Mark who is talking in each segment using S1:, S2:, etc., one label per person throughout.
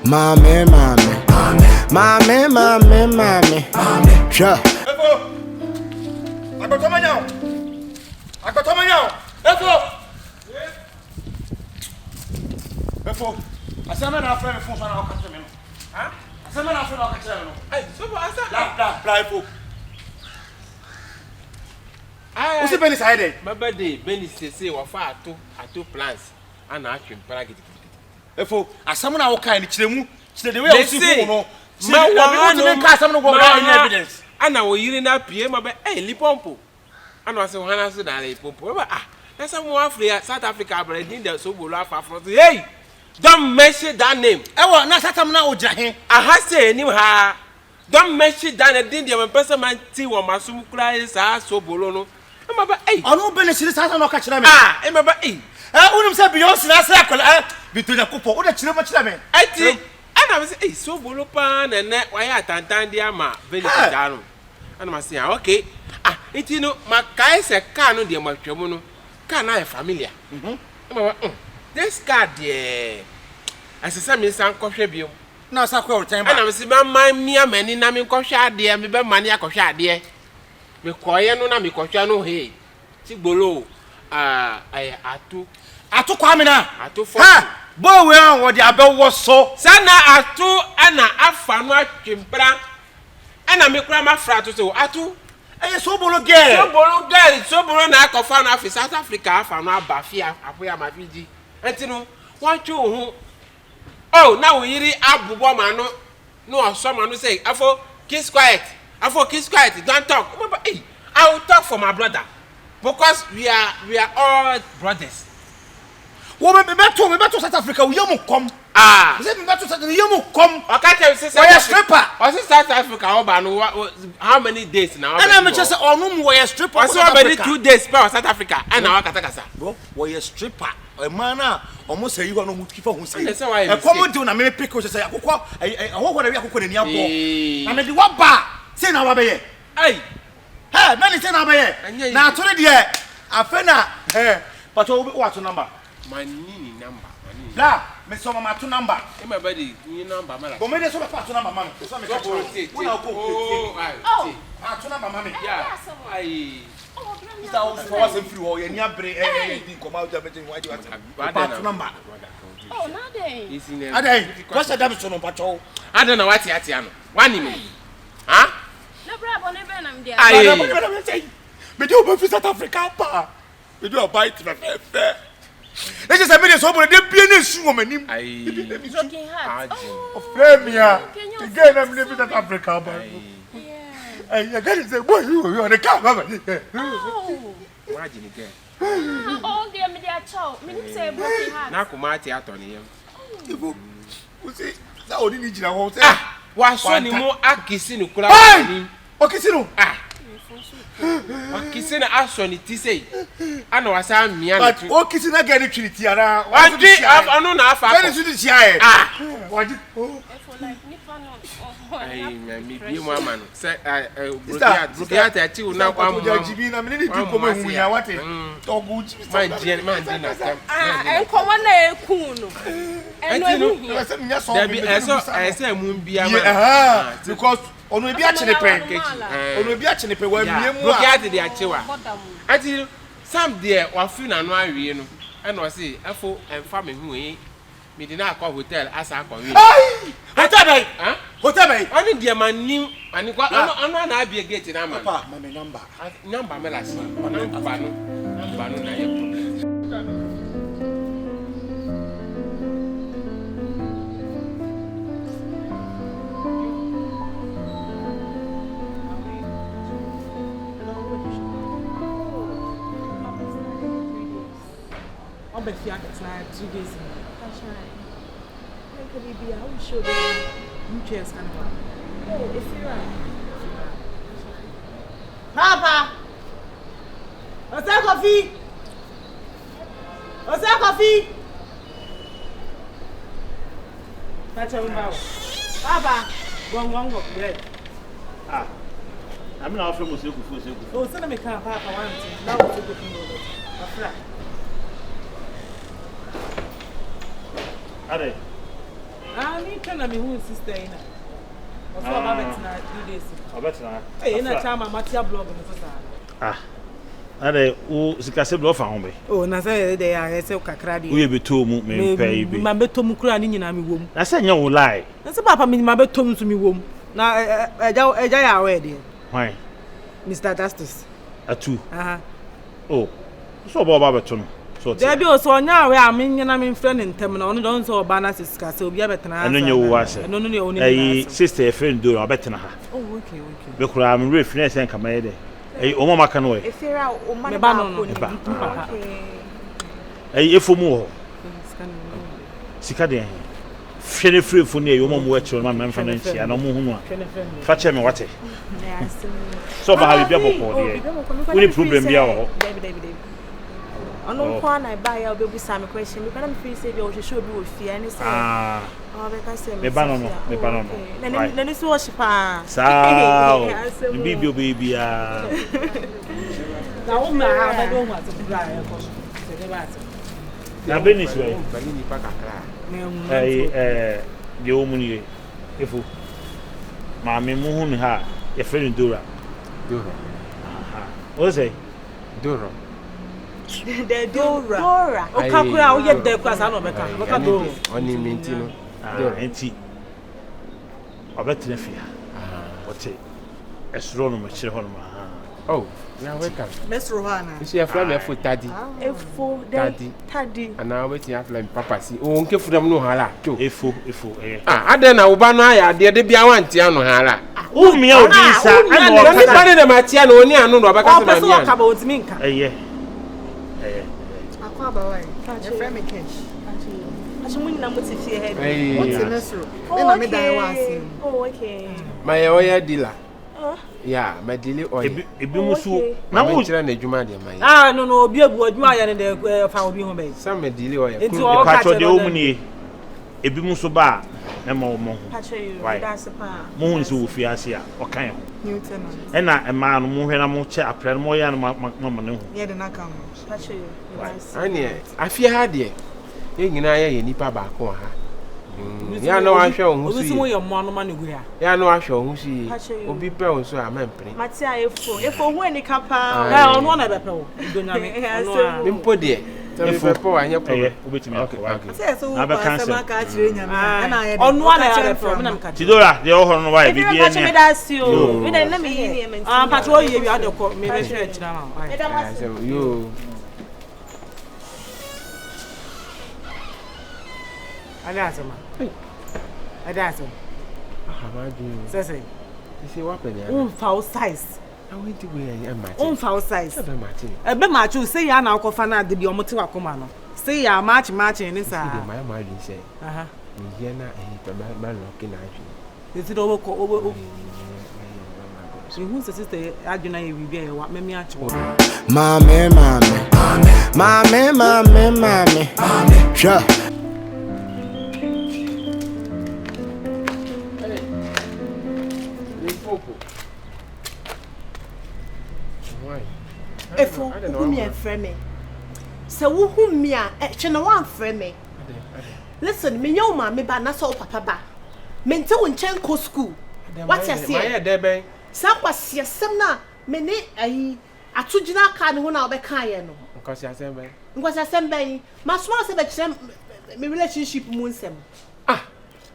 S1: Mommy. Sure.
S2: I got Tommy now. Efo. Asama na afra me phone so na o ka tell me no. Ha? Asama na afra na o ka tell me no. Ai, so for asa. Bla Efo.
S3: Ai.
S2: O se Benny say dey.
S3: My birthday, Benny say wa fa ato plans. Ana atwe mpara gidi.
S2: Efo, asama na o ka ni kiremu. Kire de we o si hu no.
S3: Ma wa
S2: no ka asama no go na evidence.
S3: Ana wo yiri na pie ma be lipompo. Ana wa se wo hana so da lipompo. Ba na some Africa, South Africa abredin the so bolo afa front. Hey! Don't mention that name.
S2: Ewo na satam na o jahe.
S3: Aha say ni ha. Don't mention that name the person man ti wo masum kura isa so bolo no. E ma ba
S2: ono be ne sire satam na o ka kire me.
S3: E ma ba
S2: unum say Beyonce na say akola bitonya kopo o da kire me.
S3: Ati ana me say so bolo pa na ne wa ya tantan dia ma very dano. Ana ma say okay. Iti no makai se ka no de ma twemu no. Ka na e familiar. This card there. As I me san kohwe biom.
S2: Na sa kwa return ba.
S3: Ana me se ba man mia mani na me kohwe ade me be mani akohwe ade. Me koye no na me kohwe no he. Ti gbolo ay atu
S2: kwa me na.
S3: Atu fo.
S2: Ha! Bo we an wo de abewo so.
S3: Sana atu ana afa no atwempra. Ana me kura ma fra to so atu.
S2: So bolo girl.
S3: So bolo na akofa na afi South Africa afa no abafia apoya ma fiji. Enti no wanchu ho. Oh, now we yiri abubo ma no oso ma no say afo keep quiet. Don't talk. I will talk for my brother because we are all brothers.
S2: Wo me beto South Africa we yemu kom. Say me beto South Africa yemu kom.
S3: Okay, tell say
S2: we stripper.
S3: South Africa oba no how many days now?
S2: And I me just say onu we stripper.
S3: I saw already 2 days per South Africa and now kasa.
S2: Bro, we stripper. E man na almost say you no mu kifa hu say.
S3: E
S2: come do na me pick o say akokọ ahọhọ na we akokọ na ni abo. Na me di wa ba say na wa be ye.
S3: Hey,
S2: me say na be ye. Na atore de afena but what number?
S3: My number.
S2: La, me so mama to number.
S3: E my body, ni number mala.
S2: But me dey so pa to number man. So me catch you. Oh, to number man.
S3: Yeah. Ai.
S2: Ita o for was free o ye ni abre din come out everything why do you want to number?
S4: Oh, na dey.
S2: Adai. What's the damage no pacho?
S3: Ada na wati ati ano. Wani me. Ha?
S4: Na brabo ne be na me dia.
S2: Ai. Me dey over South Africa pa. Me do bite me fe. Let's just admit so but they be na su o manim.
S3: Ai.
S4: Broken heart.
S2: Of Premier. Again I'm living South Africa ba. Hey, you got say boy you on the car baba.
S4: Oh.
S3: Imagine again.
S4: Oh, dear me dia chow. Me nim say broken heart.
S3: Na ko ma ti ato ne yam.
S2: Ibo. You see, that only need you now say.
S3: Wa so ni mo akisi ni kura ni.
S2: Okisi no.
S3: Akisi na aso ni ti sei. Ana wa sa mia
S2: na tu. But okisi na get ni trinity ara.
S3: Wa di anu na afa.
S2: Very soon ti here. Wa di.
S4: For like nipa no.
S3: Ai, me bi mo ama no. Say brokiat ati una kwa mo.
S2: Ja jibi na me ni di ko me hu ya wate. Togu jibi.
S3: Man di na tem.
S4: Enkomo na eku no. Eno ehu.
S2: I say me so.
S3: There be I mu bia ma.
S2: Because onu ebi a chene pen. Onu ebi a chene pen wa mie mu a.
S3: Brokiat di achewa. Ati sam there wa fi na no awie no. E no say afo emfa me hu yi. Me di na akọ hotel asa akọ wi.
S2: Hotel bay. Hotel bay.
S3: Oni dia manim ani kwa ono na abia gate na ma.
S2: Papa, mama number.
S3: Number me la si. Number no na ye problem.
S5: But if you have 3 days,
S4: That's right.
S5: could it be? I will show them new chairs can have. Oh, if you're right. Papa! What's that coffee? What's that coffee? That's a Papa! Go, bread.
S2: I'm not from Mosaic.
S5: Oh, send me car, Papa. One thing. Now we'll take a few.
S2: Are they?
S5: me can I be who sister in it. What's all about it now 2 days?
S6: I bet na.
S5: Hey, in a time I'm at your blog on the
S6: Ah. Ade o sikase blo fa ho be.
S5: Oh, na say they are say kakra de.
S6: We be to mu me pay bi.
S5: Ma beto mu kura ni nyina me wom.
S6: Na say nya wo lie.
S5: Na say papa me ma beto mu so me wom. Na eja ya we de.
S6: Why?
S5: Mr. Justice.
S6: Atu.
S5: Aha.
S6: Oh. So bo ba beto no. So
S5: there be o so nya we am nyina me friend ntem na ono don so oba na sikase obi abetena.
S6: Eno nya wo ase.
S5: Eno no ne oni.
S6: Eh sister friend do abetena ha.
S5: Oh, okay.
S6: Be kura am re finish en kama de. Eh o mama kan we.
S4: Efira o ma
S5: Me
S4: ba
S5: ba no
S4: ko
S5: no.
S4: papa.
S6: Eh efomu ho. Sika de. Fene free fo ne yo mamu akiro ma memfa na nchia na mo hu no a. Fa che me wate. So ba ha bia boko de. Uni problem bia ho.
S4: Ono kwa na ba ya obebusa me question me kana me free say bi o hwehwe obi wo fie ani say oh be ka say
S6: me ba no
S4: na ni so worship ah
S6: sao bi bi obi a
S5: na o ma ha ba do ho ati bra ya ko so se ba ati
S6: na benis we
S3: bani ni pa kakra
S6: de o mu ni efu ma me mu hu ni ha ye friend Dora o say
S3: Dora
S4: the Dora
S5: o ka kura o ye de kwa sa no be ka do
S3: oni minti no
S6: enti obetina fia ote esro no ma chire ho no ma
S3: oh na welcome
S5: Miss Rohana
S3: isi ya flam efo tadi
S4: tadi
S3: ana wetin ya flam papa si o nke fudam no hala to
S6: efo
S3: ade na wo ba no aya de bia wanti ano hala
S6: o mi a obi sa ana
S3: o mi pa de ma tia no oni anu no abaka se ma mi
S5: an ka ba ontimi nka
S4: akwa ba wai your friend me cash aso mun na muti fie head
S5: what's in this room na me dan wa asim
S4: oh okay
S3: my oil dealer yeah my dealer oil
S6: ebi musu
S3: na wo kira na adwuma de mai
S5: no obi abu adwuma ya ne de fa obi ho be
S3: some my dealer oil
S5: enti o
S6: ka cho de o mu ni ebi musu ba na ma wo mo ho
S4: that's pa
S6: mo hu ni so wo fi ase a o kan ho
S5: Newton
S6: ena ema no mo hwe na mo che apre no mo ya no ma ne ho
S5: ye de na kan
S3: ani afia ha de ye nyina ye nipa ba ko ha ya no ahwe o hu si
S5: obi si mo ye mo anu ma ne gu ya
S3: ya no ahwe o hu si obi pe o so amampre
S4: matia efo hu eni kapa
S5: ono na be pe wo donyame ono
S3: mimpo de efo pe wa nya problem
S6: obetimi akwa
S5: say so
S6: na be cancel
S5: ma ka chire nyame na ye ono na ya be na me ka
S6: Tidora de o ho no wa bibi
S4: e me da si o me da na me yi ni e
S5: patro ye wi ade ko me be hwe chira ma
S3: yo
S5: Adasema. Adasema.
S3: ma ju
S5: Say.
S3: Isi wa pe ni.
S5: Foul size.
S3: I went to where I am matching.
S5: Foul size.
S3: Ebe matching.
S5: Ebe match say ya na akofa na de bi omote wakoma no. Say ya match ni sa.
S3: Isi de my marriage say.
S5: Aha.
S3: Ni ye na pe ma lock na aju.
S5: Isi do ko who's the sister aduna ye bi e wa memi ache wo.
S1: Mame. Sure.
S4: Efo who me friend me. So who me a chena wan friend me. Listen, me yo ma me ba na so papa ba. Me nte wo nchen ko school. What you say?
S3: My there ben.
S4: Sam kwasi asem na me ne ayi atugina ka ne ho na obeka ye no.
S3: Kwasi asem ben.
S4: Kwasi asem ben. Ma small se be kire me relationship mu nsem.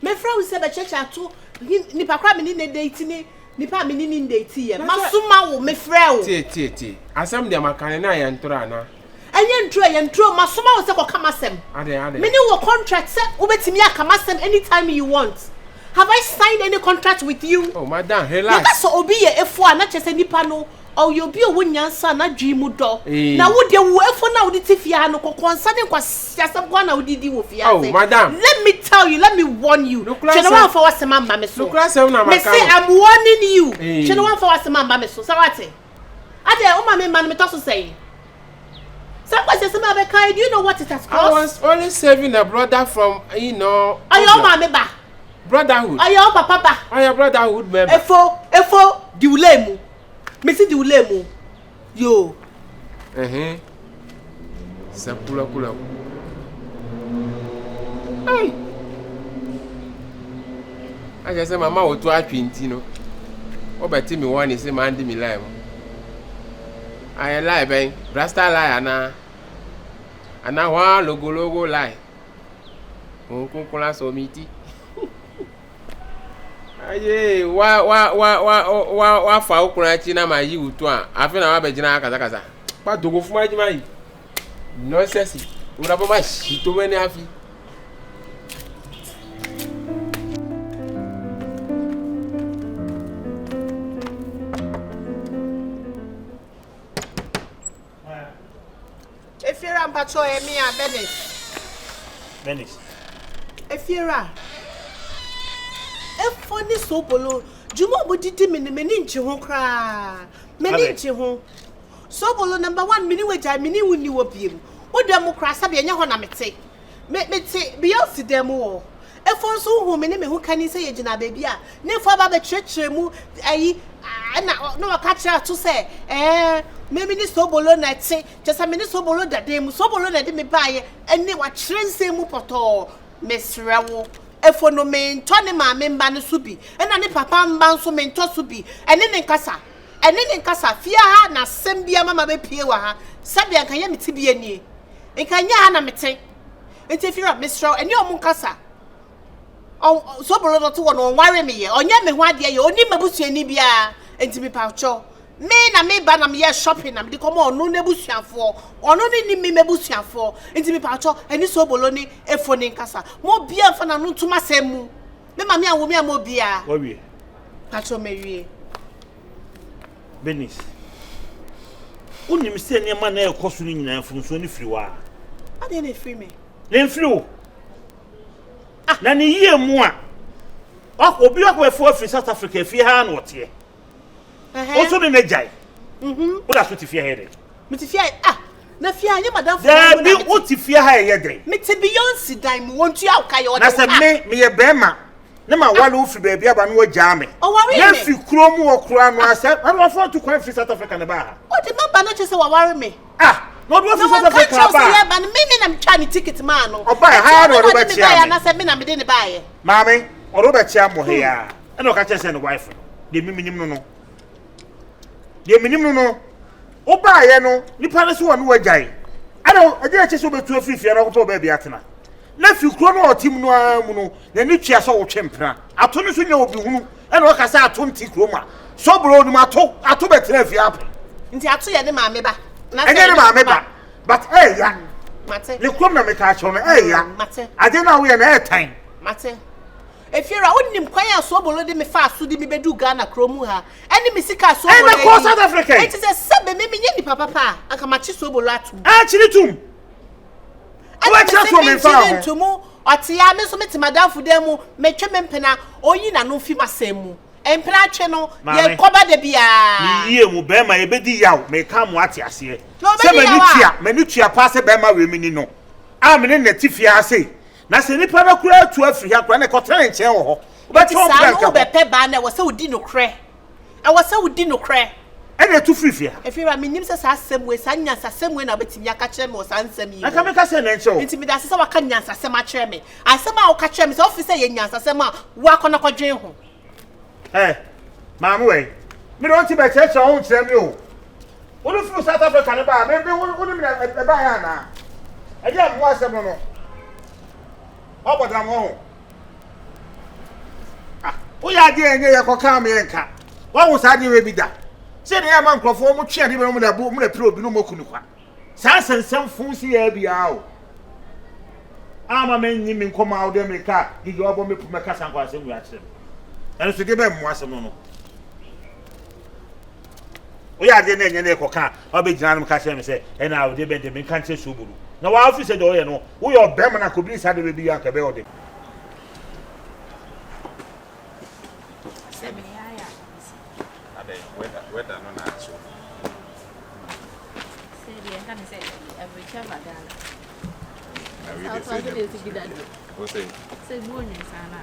S4: Me friend se be cheche ato nipa kwa me ni ne date ni nipa me ni date ye. Ma suma wo me friend wo.
S3: Tie. Asem de makane na ye ntora na.
S4: Enye ntro ma suma wo se ko kama sem.
S3: Ade.
S4: Me ni wo contract se obetimi akama sem anytime you want. Have I signed any contract with you?
S3: Oh, madam, relax.
S4: Because obi ye efo na chese nipa no o you be wo nyansa na dwimu do. Na wo de wo efo na wo de tifia no konsa ne kwasiasem kwa na wo di wo fia
S3: say. Oh, madam.
S4: Let me tell you, let me warn you. Cheno wan for wasema mba me so.
S3: Look class na
S4: me say I'm warning you. Cheno wan for wasema mba me so. Sawate. Ade o ma me man me to so say. Do you know what it has cost?
S3: I was only saving a brother from,
S4: Are you my ba?
S3: Brotherhood.
S4: Are you papa ba?
S3: Are you brotherhood member?
S4: Efo, diulemu. Me see diulemu. Yo.
S3: Sapula.
S4: Hey.
S3: I just say mama will to a 20 no. Oh, but Timmy one is a man di me lie. I lie, bang. Rasta lie, and now one logo lie. Uncle Colas or meaty. Aye, wa fa okura chi na ma yi utu a afi na wa be gina kaza pa dogo fu ma ji mai nonsense ura ba ma shi to we ni afi
S4: Efiera mpacho emi a
S6: Venice.
S4: Efiera Efoni sobolo juma bodidi meni nche ho kra meni nche ho sobolo number 1 meni weja meni wuni wo biem wo dem kra sabe enya ho na mete be yosi dem wo efon so hu meni me ho kani se yegina ba bia ne fo ba be chirechire mu ayi na no ka kira to se meni sobolo na te just meni sobolo dade mu sobolo na de me baaye ene wa chirense mu poto mesrewo efo no mento ne ma memba ne so bi ena ne papa mba nso mento so bi ene ne nkasa fia ha na sembia mama be pie wa ha sabia kan ya meti bi anie nkanya ha na mete enti fira mesro ene o mu nkasa o so bolo no to wo ware me ye onye me ho ade ye oni mabusuani bia enti mi pa cho me na me ba na me ye shopping na me di komo onu na busuafo onu ni me mebusuafo enti me pa cho eni so bolo ni efo ni nkasa mo bia fa na no ntuma semu me ma me awo me mo bia
S6: Wa wie.
S4: pa cho me wie
S6: Venice. Unim se ne ma na ekoso ni nyina funso ni firi wa.
S4: ade na free me
S6: Ne firi wo. Na ne yie mu a. Obi akwa firi South Africa fi ha na ote. Also ne jai. Oda so ti fi ha de.
S4: me ti fi na fi anye madam
S6: Da bi o ti fi ha ye de.
S4: me ti Beyonce dan mu wontu ya uka ye
S6: Na se me ye bema. Ne ma wale o fi ba bia ba no wagya me. Na fi kuro mu wo kuro no ase. Na wa fo to kwan fi South Africa ne ba.
S4: o di mamba no chese wa ware me
S6: No do fi South Africa ba.
S4: Ya ba me na me twa ni ticket ma no
S6: Oba ha no do ba chia me.
S4: na se me na me de ne ba ye
S6: Mame, o do ba chia mo he ya. E no ka chese ne wife. De miminim no no. De minim no no. O ba ye no, nipa ne so wo no wagyae. Ana e je chese obetu afifia na ko ba bia atena. Na fi kuro no otim no amu no, na ni twia so wo twempra. Ato no so nya obi hunu. E na o ka sa ato nti kuro ma. So bro no ato betena fi apo.
S4: nti ato ye ne ma me ba na
S6: Enye ne ma me ba. But ya.
S4: mate
S6: Le krom na me ka cho no ya.
S4: mate
S6: Ade na wo ye na etan.
S4: mate efiera onim kwan ya so bolo de me fa so de me bedu Ghana kromu ha eni me sika so bolo
S6: E na ko South Africa.
S4: it is a sebe me nye ni papa aka ma chi so bolo atum
S6: Chiri tum. Wa cha so me fa ho.
S4: ntumu otia me so meti madam fudemu me twa me mpena oyi na no fi masemu empena twe no ye koba de bia
S6: Yie mu be ma ye bedi yaw me ka mu ate ase.
S4: No,
S6: Se
S4: bedi yaw a.
S6: mani tua pa se be ma we mini no. A me ne netifia ase. Na se nipa na kura atu afiri ha kura ne kotere nchen wo ho. Ba
S4: ti
S6: chon
S4: sa no
S6: bank.
S4: be pe ba na wo se udi no kre e wo se udi no kre
S6: E na tu frifia.
S4: efiera me nim se sa asem we sa nyansa asem we na betimi aka kire me wo sa ansem yi
S6: Aka me ka se na nchen wo.
S4: nti me da se waka nyansa asem a kire me asem a wo ka kire me se office ye nyansa asem a wo akona kodwen ho
S6: Mamu we. Me don't ti be cheche ho nche me o. Wo do fu South Africa ne ba me wo ni me ba ya na. E dia mo asem no no. Obodam ho. Wo ya de enye ye koka me enka. Wa wo sa de we bi da. Se ne ya man krofo mo twa de be mo na pire obi no mo kunu kwa. Sa sensem fun si ya bia o. Ama men nyi min koma o de me ka, gigi obo me pu me ka san kwa asem wi akire. Eno so de be mo asem no no. O ya de na enye na koka, o be gina no ka se me se, e na o de be de me kan che so buru. Na wa office de o ye no, wo yo be ma na ko bi sa de be ya ka be o de.
S5: Sebe ya.
S2: Whether no na so.
S5: Sebe ya kan say every chava Ghana.
S2: Na we
S5: How
S2: dey
S5: to
S2: say.
S5: do to be that.
S2: What say?
S5: Say mo nyen sana.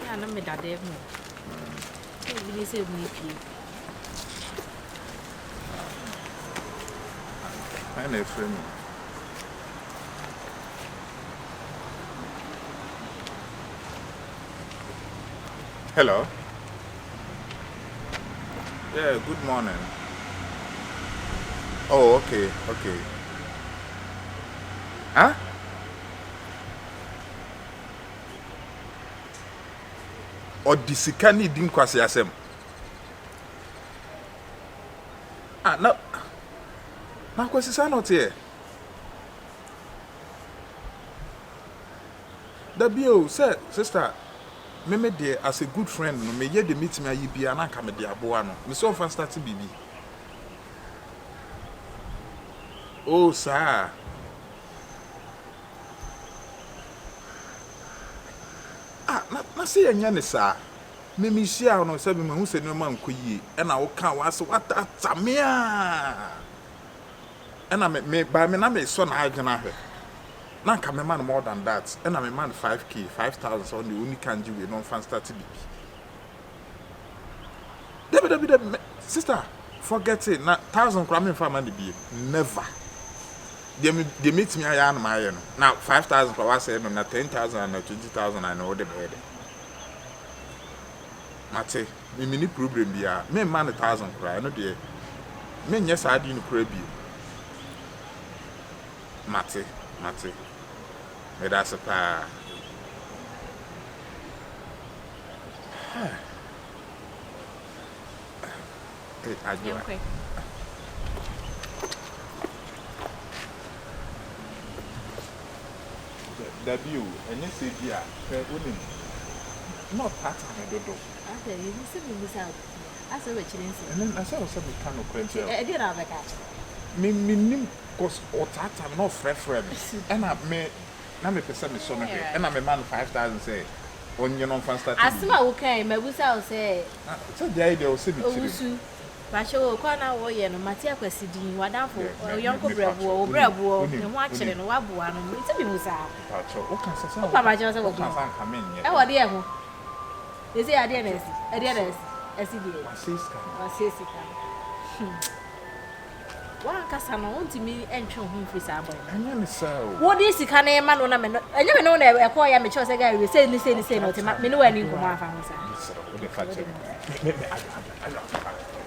S5: Ya na me dade mu. Say bi say mu ipi.
S2: I na friend.
S7: Hello. Yeah, good morning. Oh, okay. Huh? Or the sikani didn't kwasi asem. No. Now kwasi sa not here. The bio said, sister, me dear, as a good friend, no me ye the meet me ayi bia na ka me dia boa no. Me so fast start bibi. Oh, sir. Na say enya ne sa. Me share no say me hu se no man koyi. E na wo kan wa so watata me a. E na me ba me na me so na agena hwe. Na ka me man more than that. E na me man 5k, 5,000 so the only can do we no fan start bibi. Debe sister, forget it. Na 1,000 kwa me fa man be never. They meet me I am my now 5,000 for what say no 10,000 and 20,000 I know the bed. Mate, me mini problem bia. Me man 1,000 cry no dey. Me yes I didn't cry bi. Mate. Me that's a pa. Hey, okay. W and you say dear, not part of the door.
S5: Okay, you see me this out. I saw what you
S7: and then I saw something kind of quench.
S5: I did have a cat.
S7: Me cause or tata no friend. And I may na me person me son and I'm a man 5,000 say on your non fan start.
S5: As my okay, my whistle say.
S7: So the idea will see me.
S5: Basho kwa na wo ye no matia kwasidi wadafo yonko brabo ne ho akere no waboa no nti bi musa
S7: pacho o kan sasa
S5: o pa bajo se wo
S7: kan san kamen ye
S5: e wo de e ho e se ade na esi die wasisika wa kasa no ntimi entwe ho mfiri sa boy
S7: anya me sa
S5: wo de sika na e ma no na me no anya me no na e ko ya me cho se ga we se ni no te me no wani nkomo afa ho sa
S7: o de fache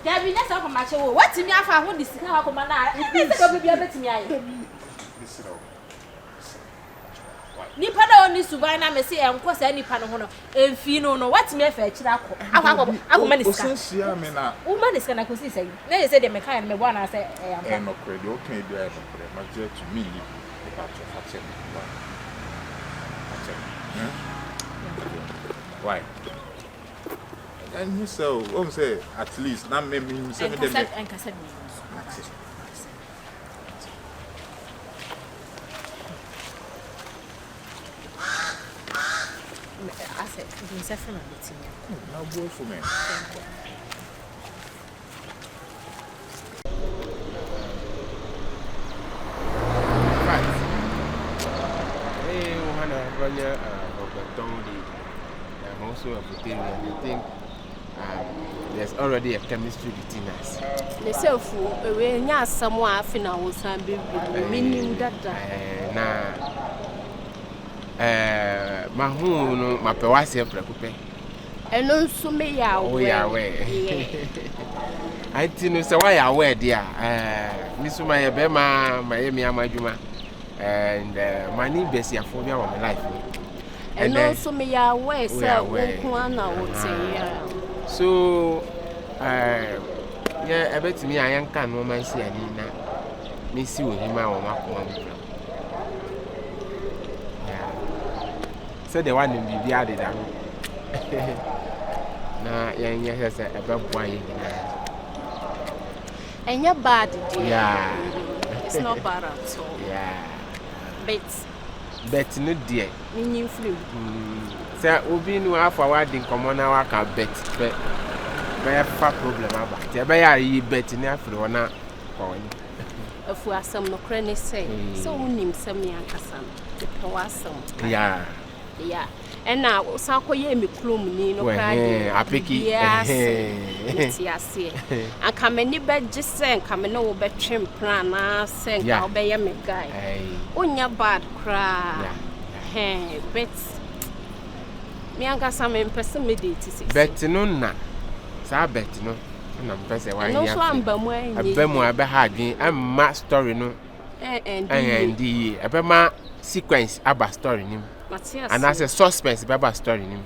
S5: Dabi na sa ko ma che wo watimi afa ho di sika ha ko ma na e se ko bibia betimi aye nipa na oni suban na me se enko sa nipa no ho no emfi no watimi afa akira akọ ma ni sika
S7: osensia me na
S5: o ma ni sika na ko si sai na ye se de me kan me bo na se
S7: e no credit o kan do e no credit ma je to me li ba to fache why and you so say at least na me say me dem
S5: and cassette I said you say from meeting
S7: now boy for me
S3: right Ohana Roger Ogbetoni I'm also a vegetarian. I think there's already a chemistry between us.
S8: The self, we nya someone afina wo san be minim dada.
S3: Ma hu no ma pe wase prekupe.
S8: Eno nso me ya we.
S3: Oh ya we. I think no say why ya we dia. Me so my be ma ye mi amadwuma. And money best ya for me our life.
S8: And also me ya we say wo na wo te.
S3: So yeah, about me I can no man see ani na me see wo hima wo makoma mo. Yeah. So the one in bibia de da. Na yeah say e be boa ye na.
S8: Enya bad dear.
S3: Yeah.
S8: It's not bad at all.
S3: Yeah.
S8: Bet
S3: no dear.
S8: Meaning flu.
S3: Say obi no afa wadi nkomo na waka bet be fa problem aba. Te be ya yi bet ni afre wona ko ni.
S8: Afu asam no kre ne say. So unim sam ya kasam. Te wasam.
S3: Yeah.
S8: Yeah. And now san ko ye me klom ni no kra de.
S3: Apeki.
S8: Yes. Yes. And come ni be gisen come no wo betwem plan na sen ka be ye me guy. Onya bad kra.
S3: Yeah.
S8: Hey, bet Me ankasa me mpese me date sisi.
S3: Bet no na. Sa bet no. Na mpese wa
S8: No
S3: ya.
S8: so amba mu anyi.
S3: Aba mu aba ha adwen amma story no. And aba ma sequence aba story nim.
S8: Matias.
S3: And as a suspense aba story nim.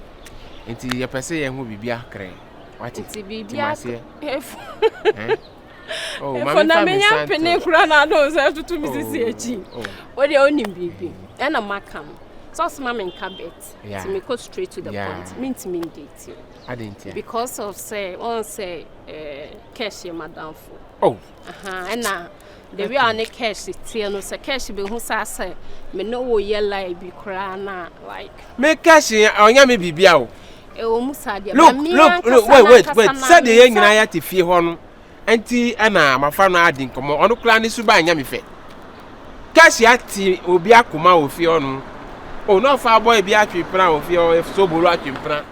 S3: Enti ye pese ye hu bibia kre. What
S8: Enti bibia.
S3: Oh,
S8: for na me nya pene kura na do so tutu mi sisi echi. O de onim bibi. E na makam. So small men cabet. To me go straight to the point. Meant me date you.
S3: I didn't.
S8: Because of say cash madam for.
S3: Oh.
S8: And now the way on the cash it no say cash be who say me no wo ye like be cry na like.
S3: Me cash onya me bibia o.
S8: E o musa dia.
S3: Look, wait. Say the yen nyina ya te fie ho no. Enti ana mafa no adin komo ono kra ni suba anya me fe. Cash ya ti obi akoma ofie ono. Oh no fa boy bi atwepra ofie o so bolu atwepra.